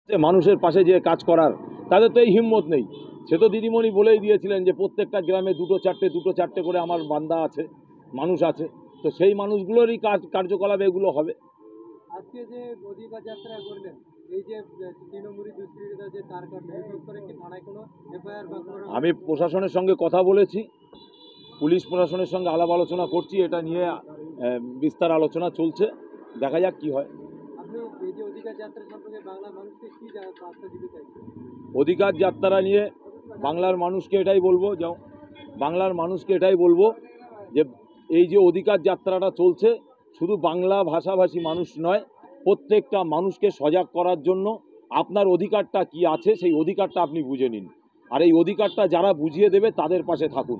যে মানুষের পাশে যে কাজ করার তাদের তো এই হিম্মত নেই। সে তো দিদিমণি বলেই দিয়েছিলেন যে প্রত্যেকটা গ্রামে দুটো চারটে করে আমার বান্দা আছে, মানুষ আছে। তো সেই মানুষগুলোরই কার্যকলাপ এগুলো হবে। আজকে যে অধিকার যাত্রা করলেন, এই যে তৃণমূলী দুষ্কৃতীরা যে তার কাটলো, এসব করে কি থানায় কোনো এফআইআর বা কোনো আমি প্রশাসনের সঙ্গে কথা বলেছি, পুলিশ প্রশাসনের সঙ্গে আলাপ আলোচনা করছি, এটা নিয়ে বিস্তার আলোচনা চলছে, দেখা যাক কি হয়। আপনি এই যে অধিকার যাত্রা সম্পর্কে বাংলা মানুষকে কি বার্তা দিতে চাইছেন? অধিকার যাত্রা নিয়ে বাংলার মানুষকে এটাই বলবো যে এই যে অধিকার যাত্রাটা চলছে শুধু বাংলা ভাষাভাষী মানুষ নয়, প্রত্যেকটা মানুষকে সজাগ করার জন্য আপনার অধিকারটা কি আছে সেই অধিকারটা আপনি বুঝে নিন। আর এই অধিকারটা যারা বুঝিয়ে দেবে তাদের পাশে থাকুন।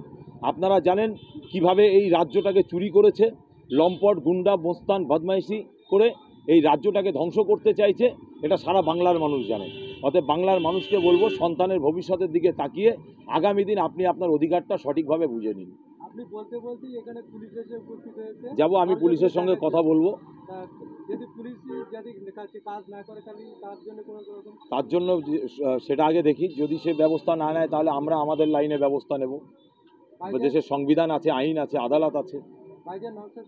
আপনারা জানেন কিভাবে এই রাজ্যটাকে চুরি করেছে, লম্পট গুন্ডা মোস্তান বদমাইশি করে এই রাজ্যটাকে ধ্বংস করতে চাইছে, এটা সারা বাংলার মানুষ জানে। অতএব বাংলার মানুষকে বলবো সন্তানের ভবিষ্যতের দিকে তাকিয়ে আগামী দিন আপনি আপনার অধিকারটা সঠিকভাবে বুঝে নিন। আপনি বলতে বলতেই এখানে পুলিশ এসে উপস্থিত হয়েছে। যাবো, আমি পুলিশের সঙ্গে কথা বলবো। যদি পুলিশ যদি কাজ না করে তাহলে তার জন্য কোনো রকম তার জন্য সেটা আগে দেখি, যদি সে ব্যবস্থা না নেয় তাহলে আমরা আমাদের লাইনে ব্যবস্থা নেব। দেশের সংবিধান আছে, আইন আছে, আদালত আছে। ভাইজান নওশাদ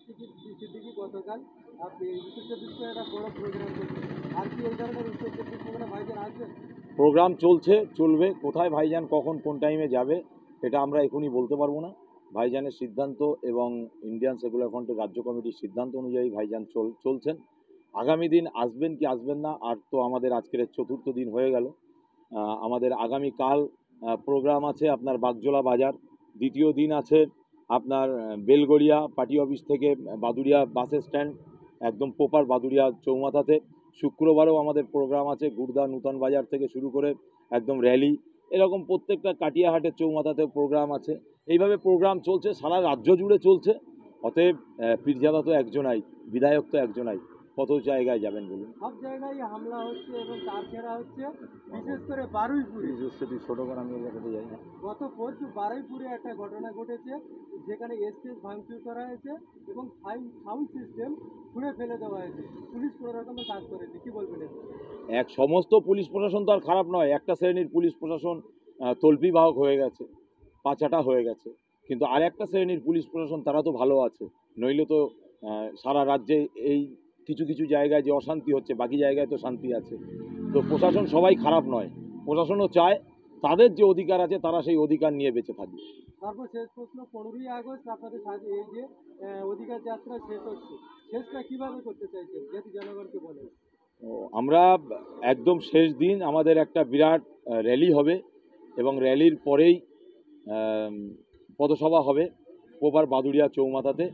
সিদ্দিকী গতকাল আপনি উত্তর চব্বিশ পরগনায় একটা বড় প্রোগ্রাম করছেন, আর কি এই ধরনের উত্তর চব্বিশ পরগনা ভাইজান আসবেন? প্রোগ্রাম চলবে, কোথায় ভাইজান কখন কোন টাইমে যাবে এটা আমরা এখনই বলতে পারবো না। ভাইজানের সিদ্ধান্ত এবং ইন্ডিয়ান সেকুলার ফ্রন্টের রাজ্য কমিটির সিদ্ধান্ত অনুযায়ী ভাইজান চলছেন। আগামী দিন আসবেন কি আসবেন না, আর তো আমাদের আজকের 4র্থ দিন হয়ে গেল। আমাদের আগামীকাল প্রোগ্রাম আছে আপনার বাগজোলা বাজার, দ্বিতীয় দিন আছে আপনার বেলগড়িয়া পার্টি অফিস থেকে বাদুড়িয়া বাস স্ট্যান্ড, একদম প্রপার বাদুড়িয়া চৌমাথাতে। শুক্রবারও আমাদের প্রোগ্রাম আছে, গুড়দা নূতন বাজার থেকে শুরু করে একদম র্যালি, এরকম প্রত্যেকটা কাটিয়াহাটের চৌমাথাতেও প্রোগ্রাম আছে। এইভাবে প্রোগ্রাম চলছে, সারা রাজ্য জুড়ে চলছে। অতএব পীরজাদা তো একজনাই, বিধায়ক তো একজনাই, কত জায়গায় যাবেন বলুন? সব জায়গায় হামলা হচ্ছে এবং তার ছেড়া হচ্ছে, বিশেষ করে বারুইপুরে। ছোট করে আমি জায়গাতে যাই না। গত পরশু বারুইপুরে একটা ঘটনা ঘটেছে, যেখানে স্টেজ ভাঙচুর করা হয়েছে এবং সাউন্ড সিস্টেম ছুঁড়ে ফেলে দেওয়া হয়েছে। পুলিশ কোনো রকমের কাজ করেছে, কি বলবেন? সমস্ত পুলিশ প্রশাসন তো আর খারাপ নয়, একটা শ্রেণীর পুলিশ প্রশাসন তল্পি বাহক হয়ে গেছে, পাচাটা হয়ে গেছে, কিন্তু আর একটা শ্রেণীর পুলিশ প্রশাসন তারা তো ভালো আছে। নইলে তো সারা রাজ্যে এই কিছু কিছু জায়গায় যে অশান্তি হচ্ছে বাকি জায়গায় তো শান্তি আছে। তো প্রশাসন সবাই খারাপ নয়, প্রশাসনও চায় তাদের যে অধিকার আছে তারা সেই অধিকার নিয়ে বেঁচে থাকবে। সর্বশেষ প্রশ্ন, 15ই আগস্ট আপনাদের এই যে অধিকার যাত্রা শেষ হচ্ছে, শেষটা কিভাবে করতে চাইছেন যদি জনগণকে বলে? আমরা একদম শেষ দিন আমাদের একটা বিরাট র্যালি হবে এবং র্যালির পরেই পদসভা হবে প্রপার বাদুড়িয়া চৌমাথাতে।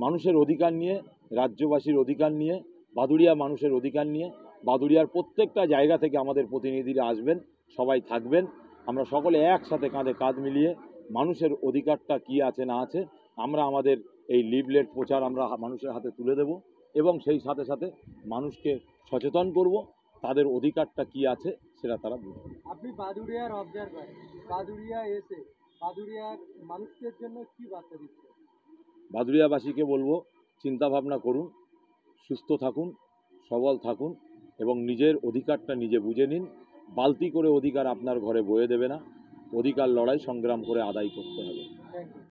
মানুষের অধিকার নিয়ে, রাজ্যবাসীর অধিকার নিয়ে, বাদুড়িয়া মানুষের অধিকার নিয়ে, বাদুড়িয়ার প্রত্যেকটা জায়গা থেকে আমাদের প্রতিনিধিরা আসবেন, সবাই থাকবেন। আমরা সকলে একসাথে কাঁধে কাঁধ মিলিয়ে মানুষের অধিকারটা কি আছে না আছে আমরা আমাদের এই লিফলেট প্রচার আমরা মানুষের হাতে তুলে দেব এবং সেই সাথে সাথে মানুষকে সচেতন করব তাদের অধিকারটা কি আছে সেটা তারা বুঝবে। আপনি বাদুড়িয়ার অবজারভার, বাদুড়িয়া এসে বাদুড়িয়ার মানুষদের জন্য কি বার্তা দিচ্ছেন? বাদুড়িয়াবাসীকে বলবো চিন্তা ভাবনা করুন, সুস্থ থাকুন, সবল থাকুন এবং নিজের অধিকারটা নিজে বুঝে নিন। বালতি করে অধিকার আপনার ঘরে বয়ে দেবে না, অধিকার লড়াই সংগ্রাম করে আদায় করতে হবে। Thank you.